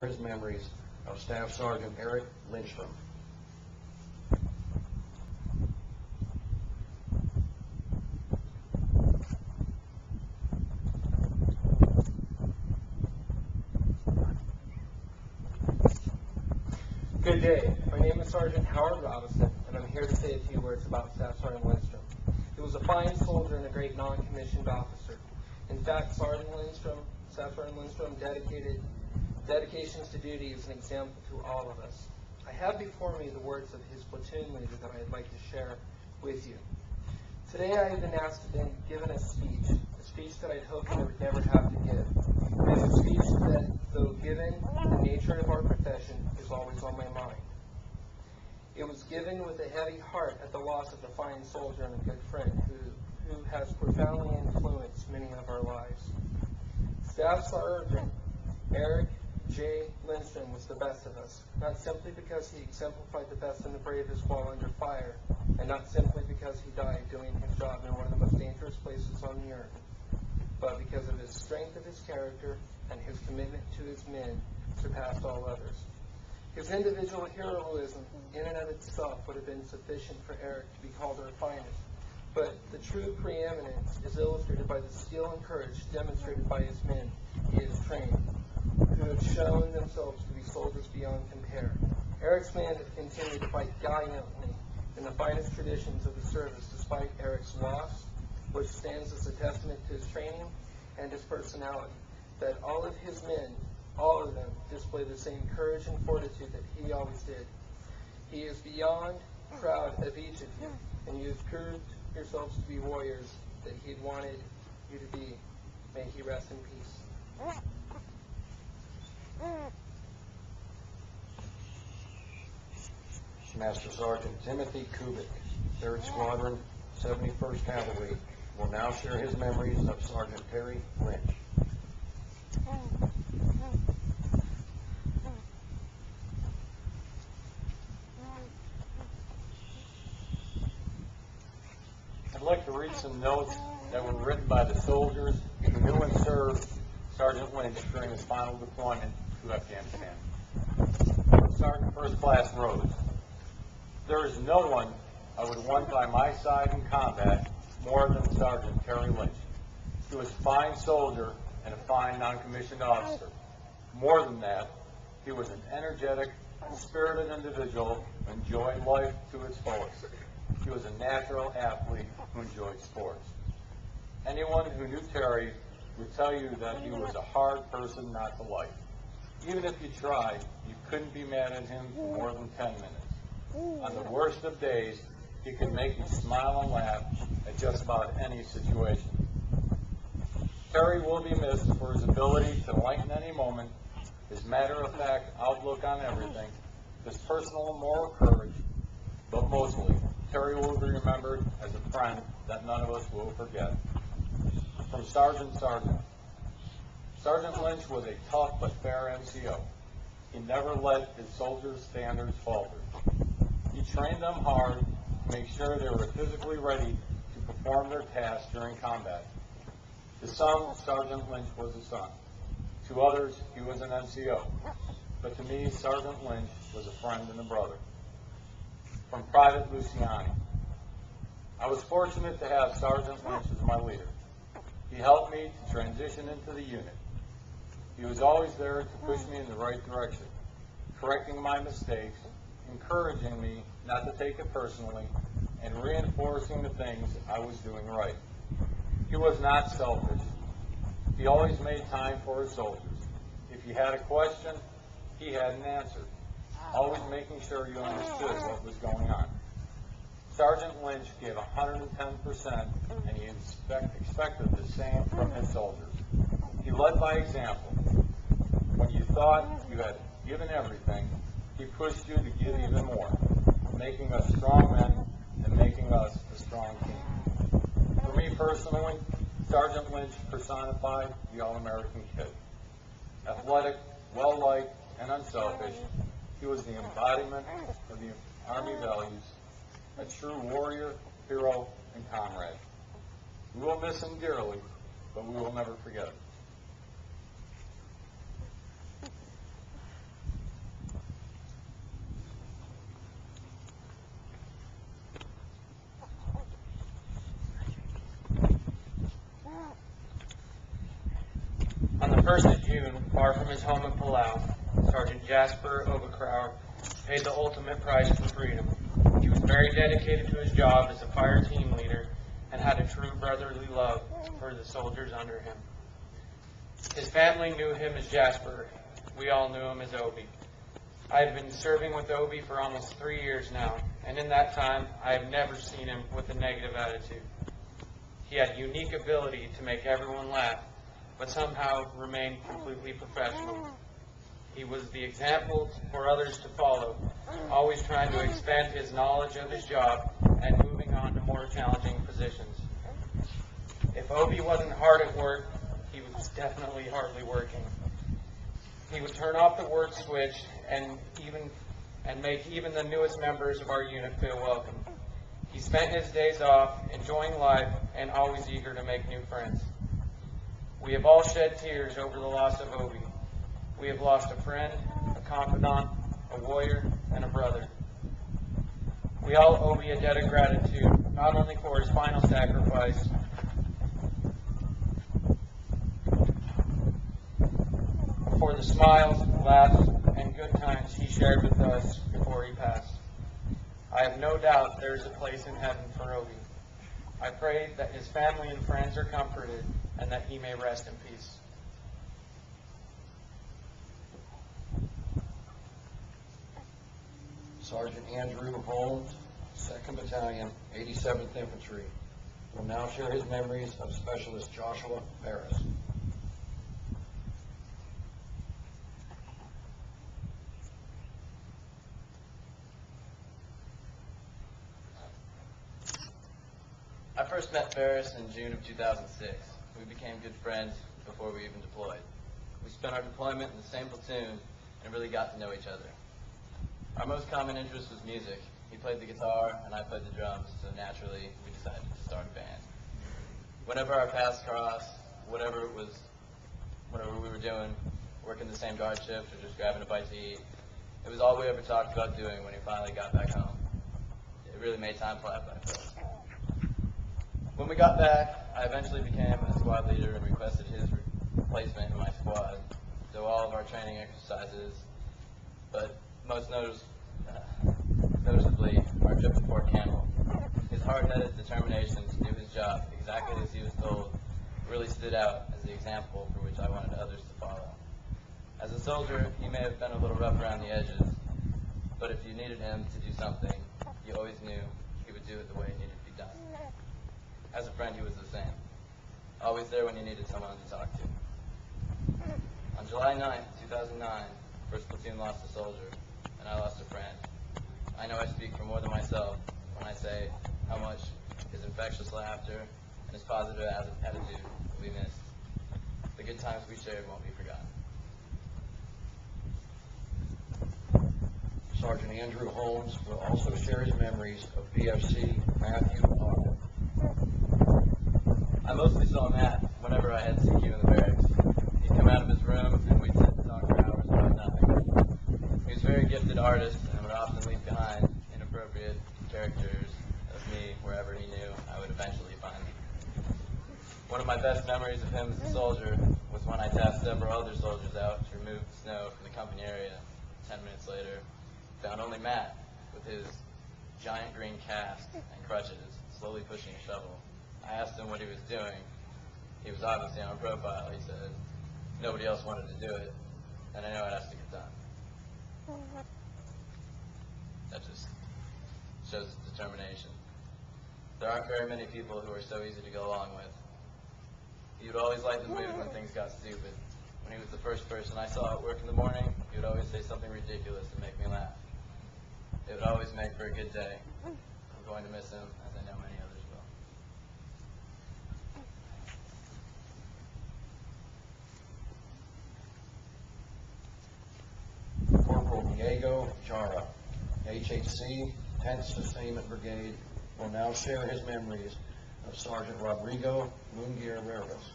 His memories of Staff Sergeant Eric Lindstrom. Good day. My name is Sergeant Howard Robinson, and I'm here to say a few words about Staff Sergeant Lindstrom. He was a fine soldier and a great non-commissioned officer. In fact, Staff Sergeant Lindstrom dedications to duty is an example to all of us. I have before me the words of his platoon leader that I'd like to share with you. Today I have been asked to be given a speech that I'd hoped I would never have to give. It is a speech that, though given the nature of our profession, is always on my mind. It was given with a heavy heart at the loss of a fine soldier and a good friend who has profoundly influenced many of our lives. Staff Sergeant Eric J. Lindstrom was the best of us, not simply because he exemplified the best and the bravest while under fire, and not simply because he died doing his job in one of the most dangerous places on the earth, but because of his strength of his character and his commitment to his men surpassed all others. His individual heroism in and of itself would have been sufficient for Eric to be called our finest, but the true preeminence is illustrated by the skill and courage demonstrated by his men he has trained, who have shown themselves to be soldiers beyond compare. Eric's men have continued to fight gallantly in the finest traditions of the service despite Eric's loss, which stands as a testament to his training and his personality, that all of his men, all of them, display the same courage and fortitude that he always did. He is beyond proud of each of you, and you have proved yourselves to be warriors that he had wanted you to be. May he rest in peace. Master Sergeant Timothy Kubik, 3rd Squadron, 71st Cavalry, will now share his memories of Sergeant Terry Lynch. I'd like to read some notes that were written by the soldiers who knew and served Sergeant Lynch during his final deployment to Afghanistan. Sergeant First Class Rose. There is no one I would want by my side in combat more than Sergeant Terry Lynch. He was a fine soldier and a fine non-commissioned officer. More than that, he was an energetic, spirited individual who enjoyed life to its fullest. He was a natural athlete who enjoyed sports. Anyone who knew Terry would tell you that he was a hard person not to like. Even if you tried, you couldn't be mad at him for more than 10 minutes. On the worst of days, he could make you smile and laugh at just about any situation. Terry will be missed for his ability to lighten any moment, his matter-of-fact outlook on everything, his personal and moral courage, but mostly, Terry will be remembered as a friend that none of us will forget. From Sergeant. Sergeant Lynch was a tough but fair NCO. He never let his soldiers' standards falter. He trained them hard to make sure they were physically ready to perform their tasks during combat. To some, Sergeant Lynch was a son. To others, he was an NCO. But to me, Sergeant Lynch was a friend and a brother. From Private Luciani. I was fortunate to have Sergeant Lynch as my leader. He helped me to transition into the unit. He was always there to push me in the right direction, correcting my mistakes, encouraging me not to take it personally, and reinforcing the things I was doing right. He was not selfish. He always made time for his soldiers. If you had a question, he had an answer, always making sure you understood what was going on. Sergeant Lynch gave 110%, and he expected the same from his soldiers. He led by example. When you thought you had given everything, he pushed you to give even more, making us strong men and making us a strong team. For me personally, Sergeant Lynch personified the All-American kid. Athletic, well-liked, and unselfish, he was the embodiment of the Army values, a true warrior, hero, and comrade. We will miss him dearly, but we will never forget him. 1st of June, far from his home in Palau, Sergeant Jasper Oberkrauer paid the ultimate price for freedom. He was very dedicated to his job as a fire team leader and had a true brotherly love for the soldiers under him. His family knew him as Jasper. We all knew him as Obi. I have been serving with Obi for almost 3 years now, and in that time, I have never seen him with a negative attitude. He had unique ability to make everyone laugh, but somehow remained completely professional. He was the example for others to follow, always trying to expand his knowledge of his job and moving on to more challenging positions. If Obi wasn't hard at work, he was definitely hardly working. He would turn off the work switch and make even the newest members of our unit feel welcome. He spent his days off, enjoying life, and always eager to make new friends. We have all shed tears over the loss of Obi. We have lost a friend, a confidant, a warrior, and a brother. We all owe Obi a debt of gratitude, not only for his final sacrifice, but for the smiles, laughs, and good times he shared with us before he passed. I have no doubt there is a place in heaven for Obi. I pray that his family and friends are comforted and that he may rest in peace. Sergeant Andrew Holmes, 2nd Battalion, 87th Infantry, will now share his memories of Specialist Joshua Paris. I first met Ferris in June of 2006. We became good friends before we even deployed. We spent our deployment in the same platoon and really got to know each other. Our most common interest was music. He played the guitar and I played the drums, so naturally we decided to start a band. Whenever our paths crossed, whatever we were doing, working the same guard shift or just grabbing a bite to eat, it was all we ever talked about doing when we finally got back home. It really made time fly by for us. When we got back, I eventually became a squad leader and requested his replacement in my squad. So all of our training exercises, but most noticeably our trip to Fort Campbell. His hard-headed determination to do his job exactly as he was told really stood out as the example for which I wanted others to follow. As a soldier, he may have been a little rough around the edges, but if you needed him to do something, you always knew he would do it the way it needed to be done. As a friend, he was the same. Always there when you needed someone to talk to. On July 9th, 2009, 1st Platoon lost a soldier, and I lost a friend. I know I speak for more than myself when I say how much his infectious laughter and his positive attitude will be missed. The good times we shared won't be forgotten. Sergeant Andrew Holmes will also share his memories of PFC Matthew Otto. I mostly saw Matt whenever I had CQ in the barracks. He'd come out of his room and we'd sit and talk for hours about nothing. He was a very gifted artist and would often leave behind inappropriate characters of me wherever he knew I would eventually find them. One of my best memories of him as a soldier was when I tasked several other soldiers out to remove the snow from the company area. 10 minutes later, found only Matt with his giant green cast and crutches, slowly pushing a shovel. I asked him what he was doing. He was obviously on profile. He said nobody else wanted to do it, and I know it has to get done. That just shows determination. There aren't very many people who are so easy to go along with. He would always lighten the mood when things got stupid. When he was the first person I saw at work in the morning, he would always say something ridiculous to make me laugh. It would always make for a good day. I'm going to miss him, as I know many others will. Corporal Diego Jara, HHC, 10th Sustainment Brigade, will now share his memories of Sergeant Rodrigo Munguia Reras.